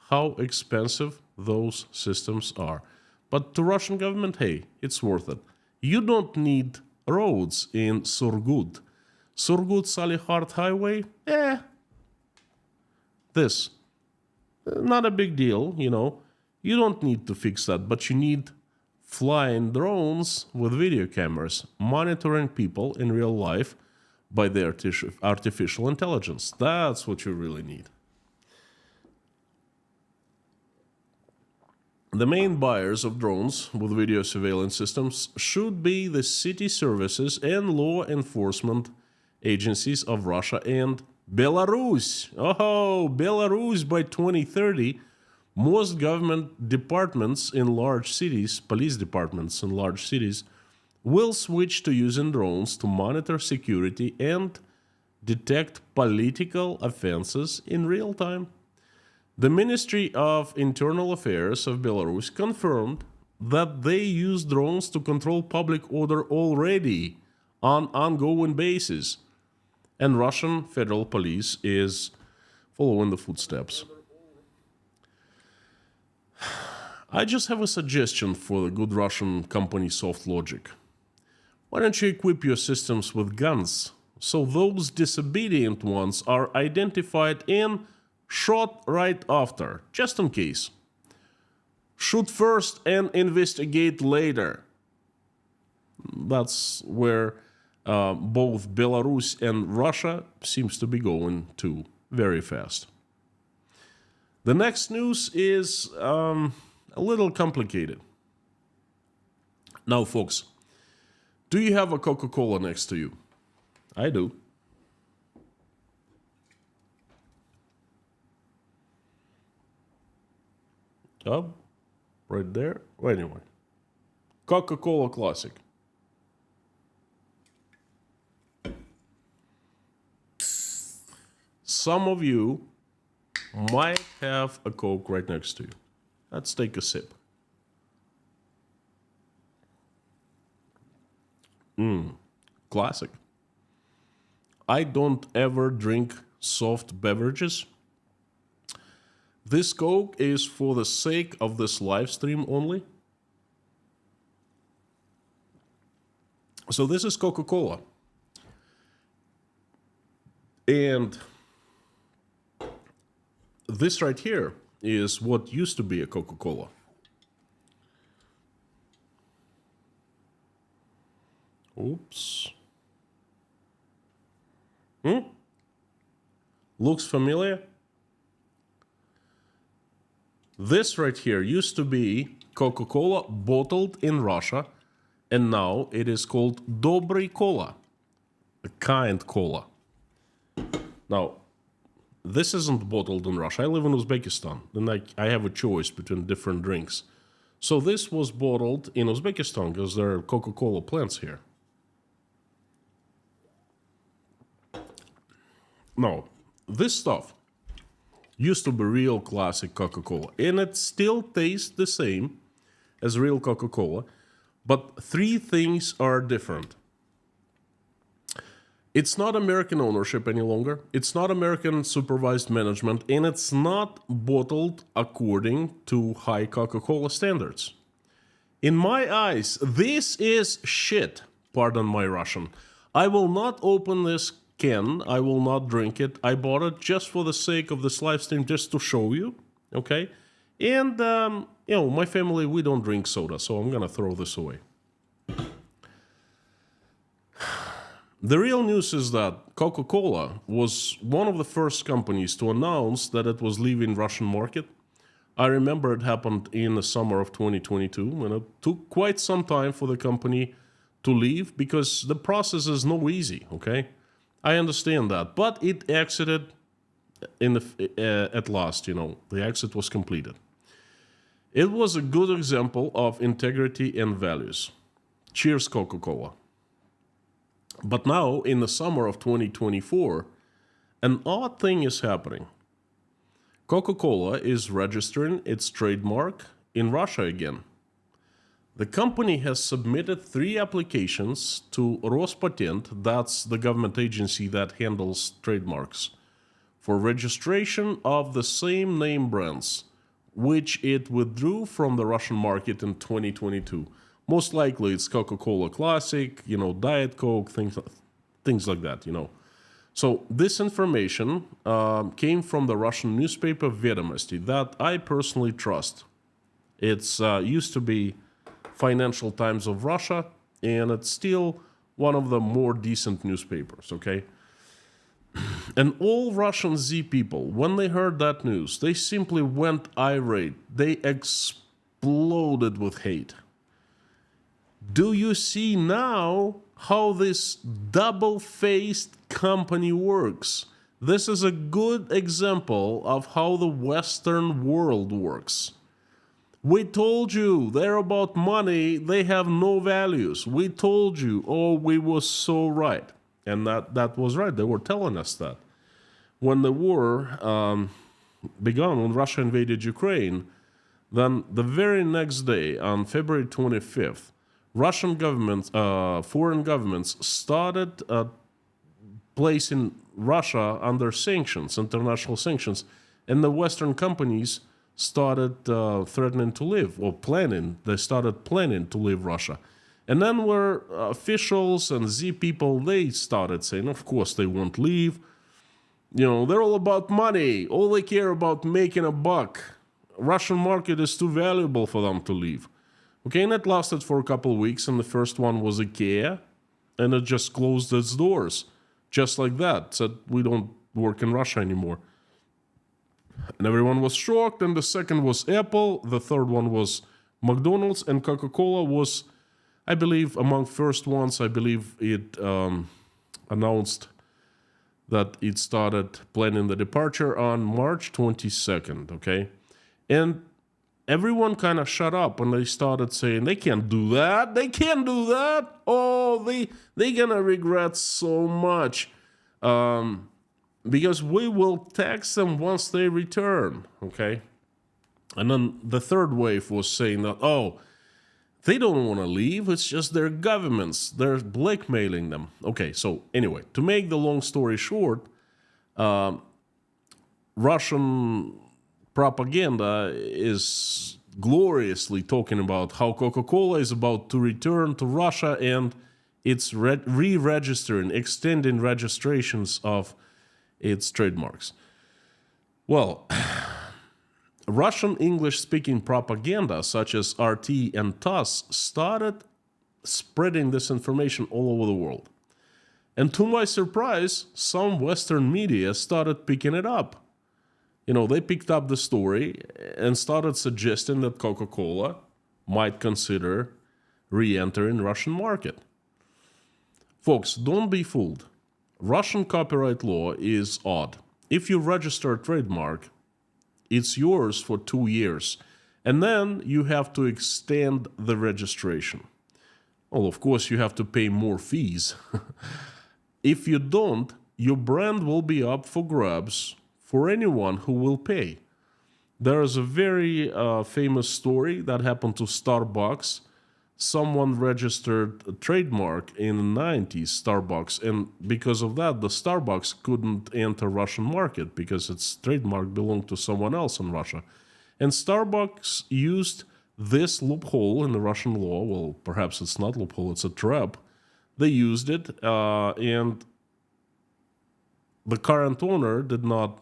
A: how expensive those systems are. But to Russian government, hey, it's worth it. You don't need roads in Surgut. Surgut-Salihard highway, this. Not a big deal, You don't need to fix that, but you need flying drones with video cameras, monitoring people in real life by the artificial intelligence. That's what you really need. The main buyers of drones with video surveillance systems should be the city services and law enforcement agencies of Russia and Belarus. Oh, Belarus by 2030 most government departments in large cities, police departments in large cities, will switch to using drones to monitor security and detect political offenses in real time. The Ministry of Internal Affairs of Belarus confirmed that they use drones to control public order already on ongoing basis, and Russian Federal Police is following the footsteps. I just have a suggestion for the good Russian company Soft Logic. Why don't you equip your systems with guns so those disobedient ones are identified and shot right after, just in case. Shoot first and investigate later. That's where both Belarus and Russia seems to be going to very fast. The next news is a little complicated. Now, folks, do you have a Coca-Cola next to you? I do. Oh, right there. Well, anyway, Coca-Cola Classic. Some of you might have a Coke right next to you. Let's take a sip. Classic. I don't ever drink soft beverages. This Coke is for the sake of this live stream only. So this is Coca-Cola. And this right here is what used to be a Coca-Cola. Oops. Looks familiar? This right here used to be Coca-Cola bottled in Russia, and now it is called Dobry Cola, a kind cola. Now, this isn't bottled in Russia. I live in Uzbekistan, and I have a choice between different drinks. So this was bottled in Uzbekistan because there are Coca-Cola plants here. Now, this stuff used to be real classic Coca-Cola, and it still tastes the same as real Coca-Cola, but three things are different. It's not American ownership any longer, it's not American supervised management, and it's not bottled according to high Coca-Cola standards. In my eyes, this is shit, pardon my Russian. I will not open this can, I will not drink it. I bought it just for the sake of this live stream, just to show you, okay? And, you know, my family, we don't drink soda, so I'm gonna throw this away. The real news is that Coca-Cola was one of the first companies to announce that it was leaving Russian market. I remember it happened in the summer of 2022, and it took quite some time for the company to leave because the process is no easy, okay? I understand that, but it exited in the at last, you know, the exit was completed. It was a good example of integrity and values. Cheers, Coca-Cola. But now, in the summer of 2024, an odd thing is happening. Coca-Cola is registering its trademark in Russia again. The company has submitted 3 applications to Rospatent, that's the government agency that handles trademarks, for registration of the same name brands, which it withdrew from the Russian market in 2022. Most likely it's Coca-Cola Classic, you know, Diet Coke, things like that, you know. So this information came from the Russian newspaper Vedomosti that I personally trust. It's used to be Financial Times of Russia, and it's still one of the more decent newspapers, okay? And all Russian Z people, when they heard that news, they simply went irate. They exploded with hate. Do you see now how this double-faced company works? This is a good example of how the Western world works. We told you they're about money, they have no values. We told you, oh, we were so right. And that was right, they were telling us that. When the war began, when Russia invaded Ukraine, then the very next day, on February 25th, Russian governments, foreign governments started placing Russia under sanctions, international sanctions, and the Western companies started threatening to leave, or planning. They started planning to leave Russia. And then where officials and Z people, they started saying, of course, they won't leave. You know, they're all about money. All they care about making a buck. Russian market is too valuable for them to leave. Okay, and it lasted for a couple of weeks, and the first one was IKEA, and it just closed its doors. Just like that, said we don't work in Russia anymore. And everyone was shocked, and the second was Apple, the third one was McDonald's, and Coca-Cola was, I believe, among first ones. I believe it announced that it started planning the departure on March 22nd, okay? And everyone kind of shut up when they started saying, they can't do that, they can't do that. Oh, they gonna regret so much because we will tax them once they return, okay? And then the third wave was saying that, oh, they don't want to leave, it's just their governments, they're blackmailing them. Okay, so anyway, to make the long story short, Russian propaganda is gloriously talking about how Coca-Cola is about to return to Russia and it's re-registering, extending registrations of its trademarks. Well, Russian English-speaking propaganda, such as RT and TASS, started spreading this information all over the world. And to my surprise, some Western media started picking it up. You know, they picked up the story and started suggesting that Coca-Cola might consider re-entering Russian market. Folks, don't be fooled. Russian copyright law is odd. If you register a trademark, it's yours for 2 years, and then you have to extend the registration. Well, of course, you have to pay more fees. If you don't, your brand will be up for grabs for anyone who will pay. There is a very famous story that happened to Starbucks. Someone registered a trademark in the 90s, Starbucks, and because of that, the Starbucks couldn't enter Russian market because its trademark belonged to someone else in Russia. And Starbucks used this loophole in the Russian law. Well, perhaps it's not loophole, it's a trap. They used it, and the current owner did not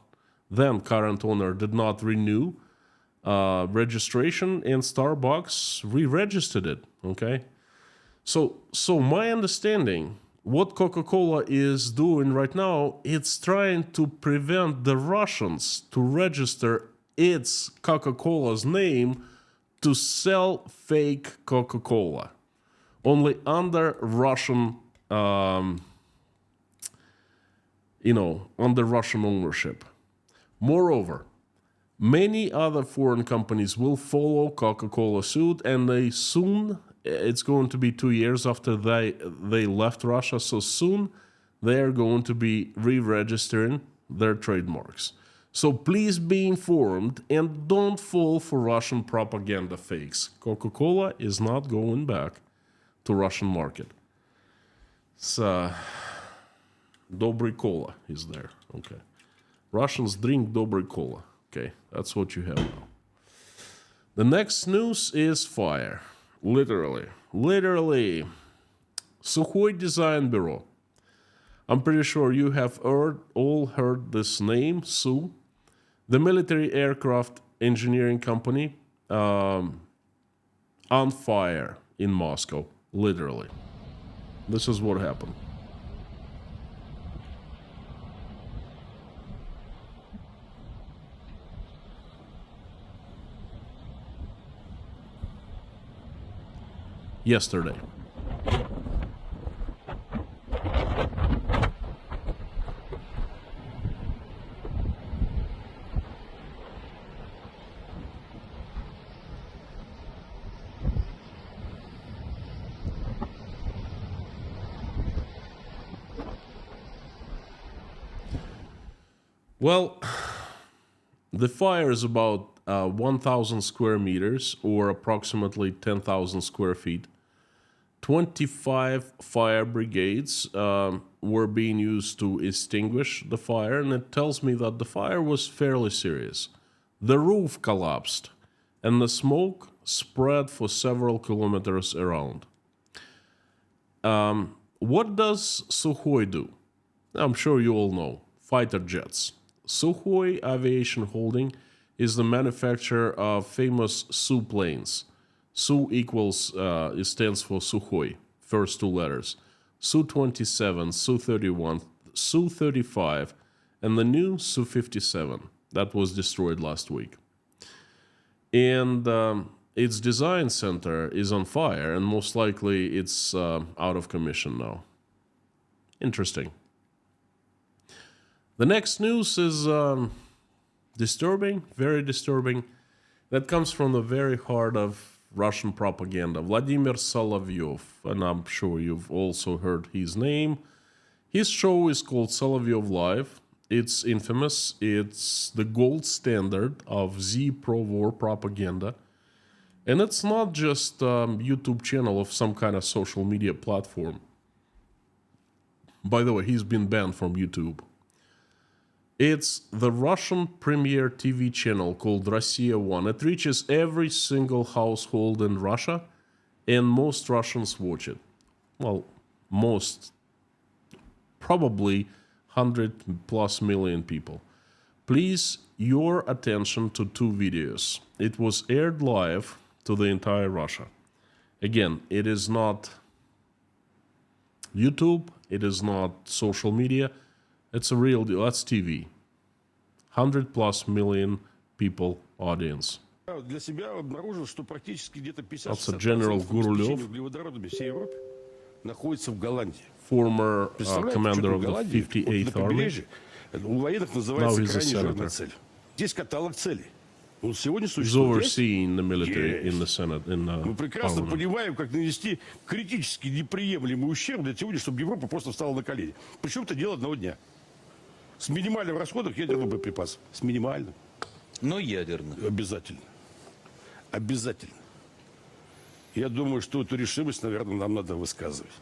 A: renew registration, and Starbucks re-registered it, okay? So my understanding, what Coca-Cola is doing right now, it's trying to prevent the Russians to register its Coca-Cola's name to sell fake Coca-Cola, only under Russian, under Russian ownership. Moreover, many other foreign companies will follow Coca-Cola suit, and it's going to be 2 years after they left Russia, so soon they are going to be re-registering their trademarks. So please be informed and don't fall for Russian propaganda fakes. Coca-Cola is not going back to Russian market. So, Dobry Cola is there, okay. Russians drink Dobry Cola. Okay, that's what you have now. The next news is fire. Literally. Sukhoi Design Bureau. I'm pretty sure you have all heard this name, Su. The military aircraft engineering company on fire in Moscow. Literally. This is what happened. Yesterday. Well, the fire is about 1,000 square meters or approximately 10,000 square feet. 25 fire brigades were being used to extinguish the fire, and it tells me that the fire was fairly serious. The roof collapsed, and the smoke spread for several kilometers around. What does Sukhoi do? I'm sure you all know. Fighter jets. Sukhoi Aviation Holding is the manufacturer of famous Su planes. Su equals, it stands for Sukhoi, first two letters. Su-27, Su-31, Su-35, and the new Su-57 that was destroyed last week. And its design center is on fire, and most likely it's out of commission now. Interesting. The next news is disturbing, very disturbing. That comes from the very heart of Russian propaganda. Vladimir Solovyov, and I'm sure you've also heard his name. His show is called Solovyov Live. It's infamous. It's the gold standard of Z pro-war propaganda. And it's not just a YouTube channel of some kind of social media platform. By the way, he's been banned from YouTube. It's the Russian premier TV channel called Россия 1. It reaches every single household in Russia, and most Russians watch it. Well, most, probably 100+ million people. Please, your attention to two videos. It was aired live to the entire Russia. Again, it is not YouTube, it is not social media, it's a real deal, that's TV. 100+ million people audience.
D: Для себя обнаружил, что практически где-то
A: That's a General Gurulev,
D: углеводородами всей Европе находится в Голландии.
A: former commander of the 58th Army.
D: У военных называется крайне жирная цель. Здесь каталог целей. Он сегодня
A: He's
D: существует.
A: overseeing the military in the Senate, in the
D: Мы прекрасно
A: Parliament.
D: понимаем, как нанести критически неприемлемый ущерб для того, чтобы Европа просто встала на колени. Причем это дело одного дня. С минимальным расходом ядерного боеприпаса. С минимальным.
G: Но ядерных.
D: Обязательно. Обязательно. Я думаю, что эту решимость, наверное, нам надо высказывать.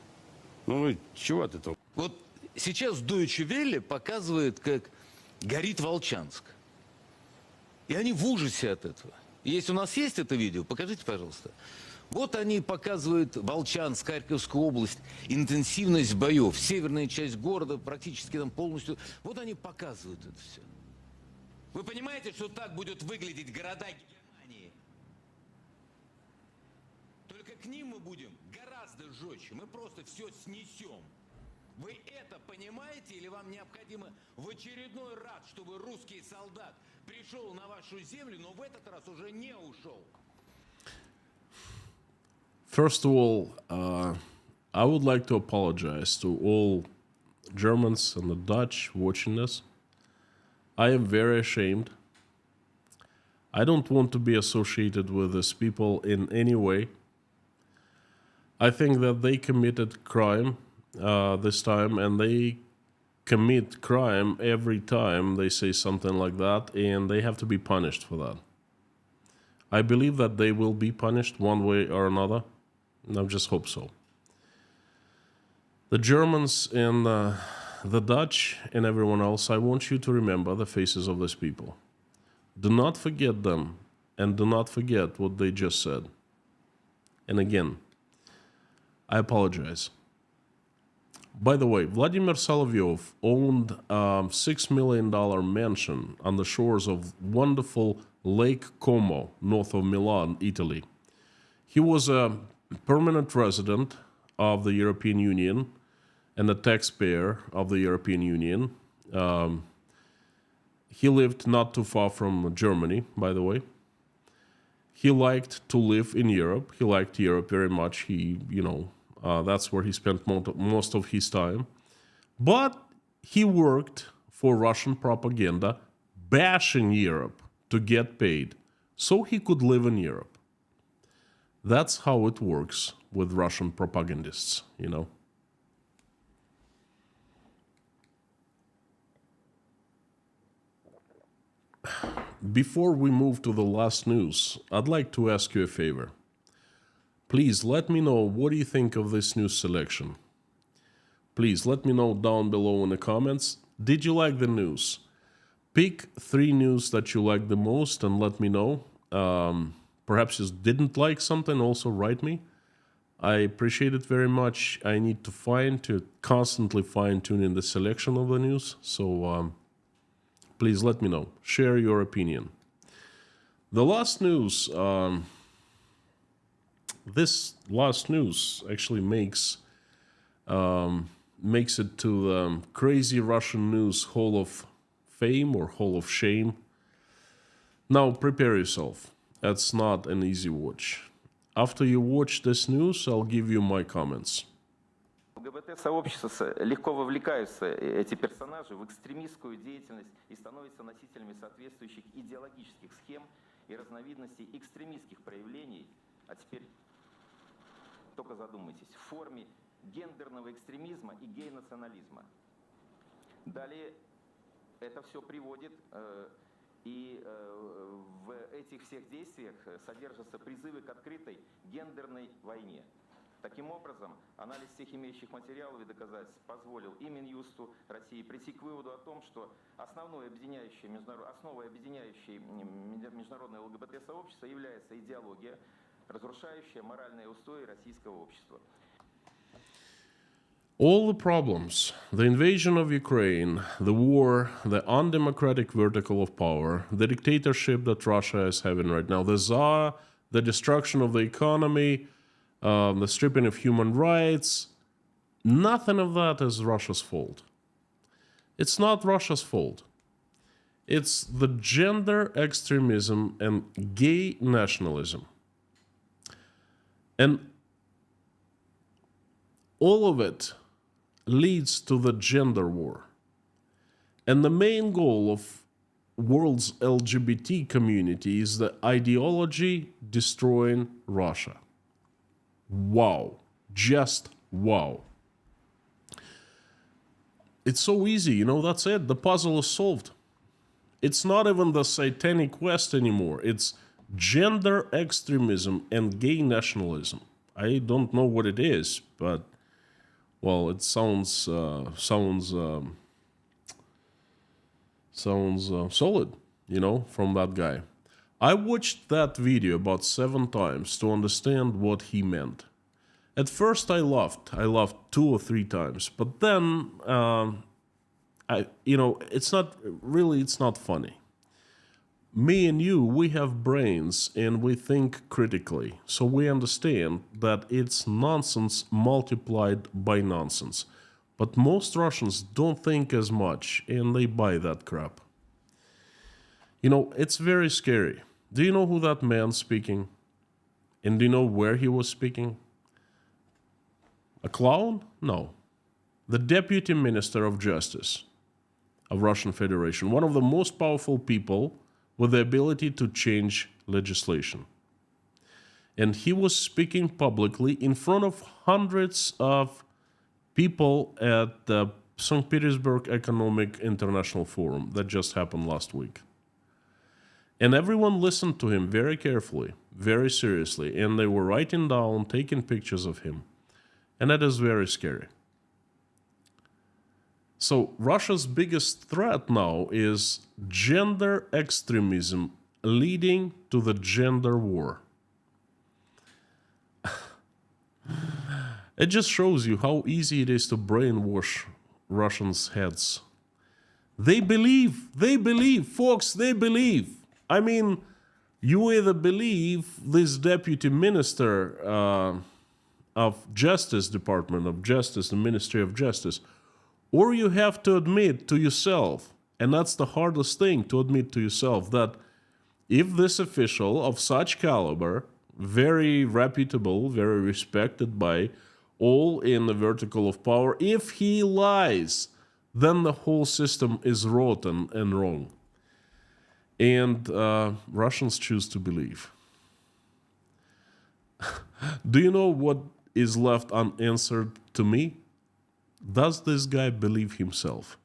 D: Ну, чего от этого?
G: Вот сейчас Deutsche Welle показывает, как горит Волчанск. И они в ужасе от этого. Если у нас есть это видео, покажите, пожалуйста. Вот они показывают Волчанск, Харьковскую область, интенсивность боев, северная часть города практически там полностью. Вот они показывают это все. Вы понимаете, что так будут выглядеть города Германии? Только к ним мы будем гораздо жестче. Мы просто все снесем. Вы это понимаете или вам необходимо в очередной раз, чтобы русский солдат пришел на вашу землю, но в этот раз уже не ушел?
A: First of all, I would like to apologize to all Germans and the Dutch watching this. I am very ashamed. I don't want to be associated with these people in any way. I think that they committed crime this time, and they commit crime every time they say something like that, and they have to be punished for that. I believe that they will be punished one way or another. I just hope so. The Germans and the Dutch and everyone else, I want you to remember the faces of these people. Do not forget them, and do not forget what they just said. And again, I apologize. By the way, Vladimir Solovyov owned a $6 million mansion on the shores of wonderful Lake Como, north of Milan, Italy. He was a permanent resident of the European Union and a taxpayer of the European Union. He lived not too far from Germany, by the way. He liked to live in Europe. He liked Europe very much. That's where he spent most of his time. But he worked for Russian propaganda, bashing Europe to get paid so he could live in Europe. That's how it works with Russian propagandists, you know. Before we move to the last news, I'd like to ask you a favor. Please let me know what do you think of this news selection. Please let me know down below in the comments. Did you like the news? Pick 3 news that you like the most and let me know. Perhaps you didn't like something, also write me. I appreciate it very much. I need to constantly fine-tune in the selection of the news. So please let me know. Share your opinion. The last news, this last news actually makes it to the crazy Russian news Hall of Fame or Hall of Shame. Now prepare yourself. That's not an easy watch. After you watch this news, I'll give you my comments.
H: ЛГБТ-сообщества легко вовлекаются эти персонажи в экстремистскую деятельность и становятся носителями соответствующих идеологических схем и разновидностей экстремистских проявлений, а теперь только задумайтесь, в форме гендерного экстремизма и гей-национализма. Далее это все приводит, и в этих всех действиях содержатся призывы к открытой гендерной войне. Таким образом, анализ всех имеющих материалов и доказательств позволил и Минюсту России прийти к выводу о том, что основой объединяющей международное ЛГБТ-сообщество является идеология, разрушающая моральные устои российского общества.
A: All the problems, the invasion of Ukraine, the war, the undemocratic vertical of power, the dictatorship that Russia is having right now, the Tsar, the destruction of the economy, the stripping of human rights, nothing of that is Russia's fault. It's not Russia's fault. It's the gender extremism and gay nationalism. And all of it leads to the gender war. And the main goal of world's LGBT community is the ideology destroying Russia. Wow. Just wow. It's so easy, that's it. The puzzle is solved. It's not even the satanic quest anymore. It's gender extremism and gay nationalism. I don't know what it is, but well, it sounds solid, from that guy. I watched that video about 7 times to understand what he meant. At first I laughed 2 or 3 times, but then, it's not funny. Me and you, we have brains and we think critically, so we understand that it's nonsense multiplied by nonsense. But most Russians don't think as much and they buy that crap. It's very scary. Do you know who that man's speaking? And do you know where he was speaking? A clown? No. The Deputy Minister of Justice of Russian Federation, one of the most powerful people with the ability to change legislation. And he was speaking publicly in front of hundreds of people at the St. Petersburg Economic International Forum that just happened last week. And everyone listened to him very carefully, very seriously, and they were writing down, taking pictures of him. And that is very scary. So Russia's biggest threat now is gender extremism leading to the gender war. It just shows you how easy it is to brainwash Russians' heads. They believe, folks, they believe. I mean, you either believe this Deputy Minister of Justice, Department of Justice, the Ministry of Justice, or you have to admit to yourself, and that's the hardest thing, to admit to yourself, that if this official of such caliber, very reputable, very respected by all in the vertical of power, if he lies, then the whole system is rotten and wrong. And Russians choose to believe. Do you know what is left unanswered to me? Does this guy believe himself?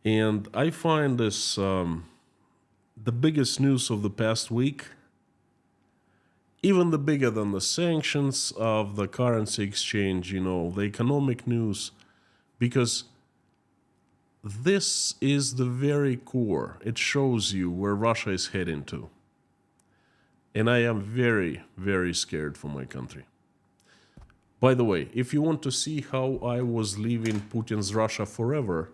A: And I find this the biggest news of the past week, even the bigger than the sanctions of the currency exchange, you know, the economic news, because this is the very core. It shows you where Russia is heading to. And I am very, very scared for my country. By the way, if you want to see how I was leaving Putin's Russia forever,